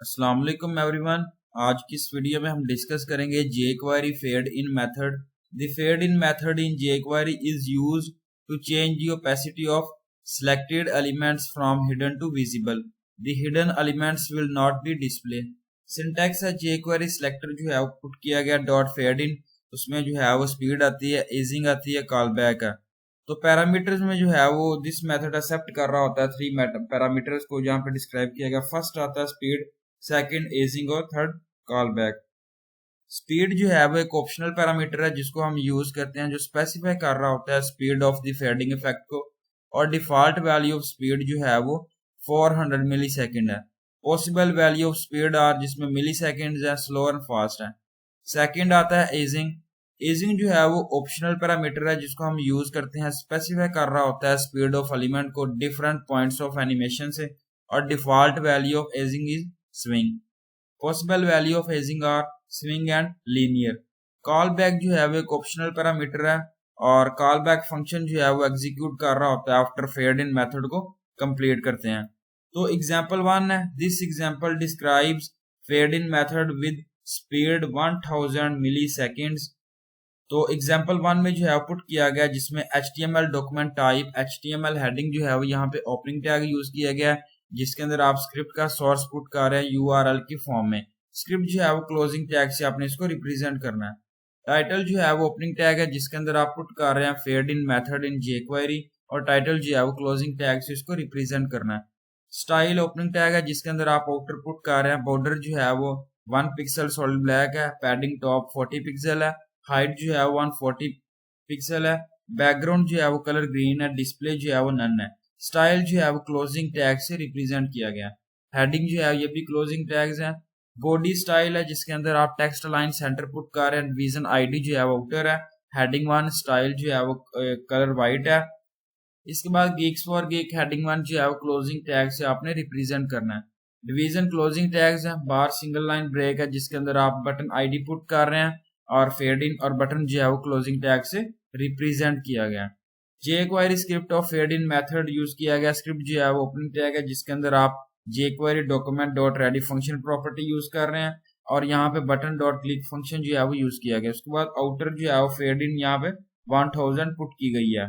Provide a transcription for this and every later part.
अस्सलाम वालेकुम एवरीवन। आज की इस वीडियो में हम डिस्कस करेंगे jQuery fade in method। The fade in method in jQuery is used to change the opacity of selected elements from hidden to visible। The hidden elements will not be displayed। Syntax है jQuery selector जो है put किया गया dot fade in, उसमें जो है वो speed आती है, एजिंग आती है, कॉल बैक है। तो पैरामीटर्स में जो है वो दिस मेथड एक्सेप्ट कर रहा होता है थ्री पैरामीटर्स को जहाँ पे डिस्क्राइब किया गया। फर्स्ट आता है स्पीड, सेकंड एजिंग और थर्ड कॉल बैक। स्पीड जो है वो एक ऑप्शनल पैरामीटर है जिसको हम यूज करते हैं, जो स्पेसिफाई कर रहा होता है speed of the fading effect को। और डिफॉल्ट वैल्यू ऑफ स्पीड जो है वो 400 मिली सेकेंड है। Possible value of speed are जिसमें मिली सेकेंड है, स्लो एंड फास्ट है। सेकेंड आता है एजिंग। एजिंग जो है वो ऑप्शनल पैरामीटर है जिसको हम यूज करते हैं, स्पेसिफाई कर रहा होता है स्पीड ऑफ एलिमेंट को डिफरेंट पॉइंट्स ऑफ एनिमेशन से। और default value of easing is swing. Possible value of easing are swing and linear. Callback जो है वो एक ऑप्शनल पैरामीटर है और कॉल बैक फंक्शन जो है वो एग्जीक्यूट कर रहा होता है आफ्टर फेड इन मेथड को कंप्लीट करते हैं। तो एग्जांपल 1 है, this example describes fade in method with speed 1000 milliseconds. तो एग्जांपल 1 में जो है आउटपुट किया गया जिसमें HTML document type HTML heading जो है वो यहाँ पे ओपनिंग टैग यूज किया गया है, जिसके अंदर आप स्क्रिप्ट का सोर्स पुट कर रहे हैं URL की फॉर्म में। स्क्रिप्ट जो है वो क्लोजिंग टैग से आपने इसको रिप्रेजेंट करना है। टाइटल जो है वो ओपनिंग टैग है जिसके अंदर आप पुट कर रहे हैं fade in method in jQuery, और टाइटल जो है वो क्लोजिंग टैग से इसको रिप्रेजेंट करना है। स्टाइल ओपनिंग टैग है जिसके अंदर आप आउटर पुट कर रहे हैं। बॉर्डर जो है वो 1 पिक्सल सॉलिड ब्लैक है। पैडिंग टॉप 40 पिक्सल है। हाइट जो है 140 पिक्सल है। बैकग्राउंड जो है वो कलर ग्रीन है। डिस्प्ले जो है वो नन है। स्टाइल जो है वो क्लोजिंग टैग से रिप्रेजेंट किया गया। हेडिंग जो है ये भी क्लोजिंग टैग्स है। बॉडी स्टाइल है जिसके अंदर आप टेक्स्ट लाइन सेंटर पुट कर रहे हैं। डिवीजन आईडी जो है वो आउटर है। हेडिंग 1 स्टाइल जो है वो कलर वाइट है। इसके बाद गिग्स फॉर गिग हेडिंग 1 जो है वो क्लोजिंग टैग से आपने रिप्रेजेंट करना है। डिवीजन क्लोजिंग टैग्स है। बार सिंगल लाइन ब्रेक है जिसके अंदर आप बटन आईडी पुट कर रहे हैं, और फेड इन और बटन जो है वो क्लोजिंग टैग से रिप्रेजेंट किया गया। jQuery script of fade in method use किया गया। स्क्रिप्ट जो है वो ओपनिंग टैग है जिसके अंदर आप jQuery document dot ready function property use कर रहे हैं, और यहाँ पे बटन डॉट क्लिक फंक्शन जो है वो यूज किया गया। उसके बाद आउटर जो है वो फेड इन यहाँ पे 1000 पुट की गई है।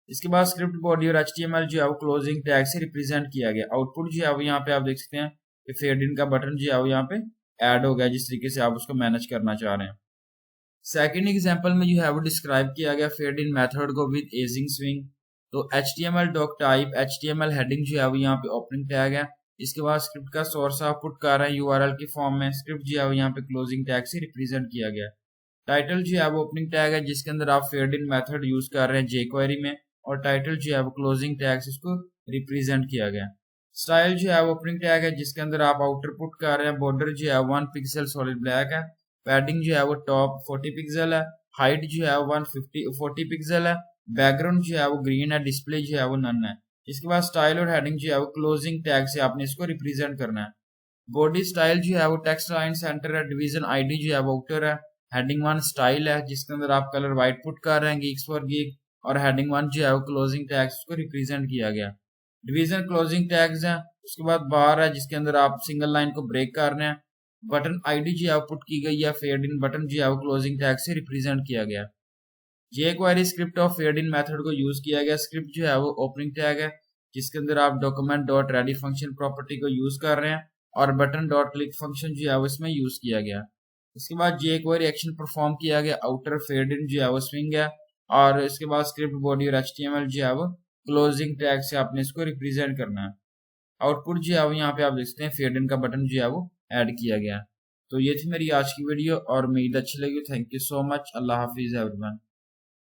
इसके बाद स्क्रिप्ट बॉडी और HTML जो है वो क्लोजिंग टैग से रिप्रेजेंट किया गया। आउटपुट जो है वो यहाँ पे आप देख सकते हैं कि फेड इन का बटन जो है वो यहाँ पे ऐड हो गया, जिस तरीके से आप उसको मैनेज करना चाह रहे हैं। सेकेंड एग्जाम्पल में जो है वो डिस्क्राइब किया गया फेड इन मेथड को विद एजिंग स्विंग। तो HTML doc type HTML heading जो है वो यहाँ पे ओपनिंग टैग है। इसके बाद स्क्रिप्ट का सोर्स आप पुट कर रहे हैं URL की फॉर्म में। स्क्रिप्ट जो है वो यहाँ पे क्लोजिंग टैग से रिप्रेजेंट किया गया। टाइटल जो है वो ओपनिंग टैग है जिसके अंदर आप फेड इन मेथड यूज कर रहे हैं jQuery में, और टाइटल जो है वो क्लोजिंग टैग से इसको रिप्रेजेंट किया गया। स्टाइल जो है वो ओपनिंग टैग है जिसके अंदर आप आउटर पुट कर रहे हैं। बॉर्डर जो है 1 पिक्सल सॉलिड ब्लैक है। पैडिंग जो है वो टॉप 40 पिक्सल है। हाइट जो है 140 पिक्सल है। बैकग्राउंड जो है वो ग्रीन है। डिस्प्ले जो है वो नन है। इसके बाद स्टाइल और हेडिंग जो है वो क्लोजिंग टैग से आपने इसको रिप्रेजेंट करना है। बॉडी स्टाइल जो है वो टेक्स्ट लाइन सेंटर है। डिवीजन आईडी जो है वो आउटर है। हेडिंग 1 स्टाइल है जिसके अंदर आप कलर व्हाइट पुट कर रहे हैं, गिग्स फॉर गिग, और हेडिंग 1 जो है वो क्लोजिंग टैग्स को रिप्रेजेंट किया गया। डिवीजन क्लोजिंग टैग्स हैं। उसके बाद बार है जिसके अंदर आप सिंगल लाइन को ब्रेक कर रहे हैं। बटन आईडी जो है पुट की गई है। फेड इन बटन जो है वो क्लोजिंग टैग से रिप्रेजेंट किया गया। jQuery script of fade in method को यूज किया गया। स्क्रिप्ट जो है वो ओपनिंग टैग है जिसके अंदर आप document dot ready function property को यूज कर रहे हैं, और बटन डॉट क्लिक फंक्शन जो है वो इसमें यूज किया गया। इसके बाद jQuery एक्शन परफॉर्म किया गया। आउटर फेड इन जो है वो स्विंग है, और इसके बाद स्क्रिप्ट बॉडी और HTML जो है वो क्लोजिंग टैग से आपने इसको रिप्रेजेंट करना है। आउटपुट जो है वो यहाँ पे आप देख सकते हैं फेड इन का बटन जो है वो ऐड किया गया। तो ये थी मेरी आज की वीडियो, और उम्मीद अच्छी लगी। Thank you so much. Allah Hafiz everyone.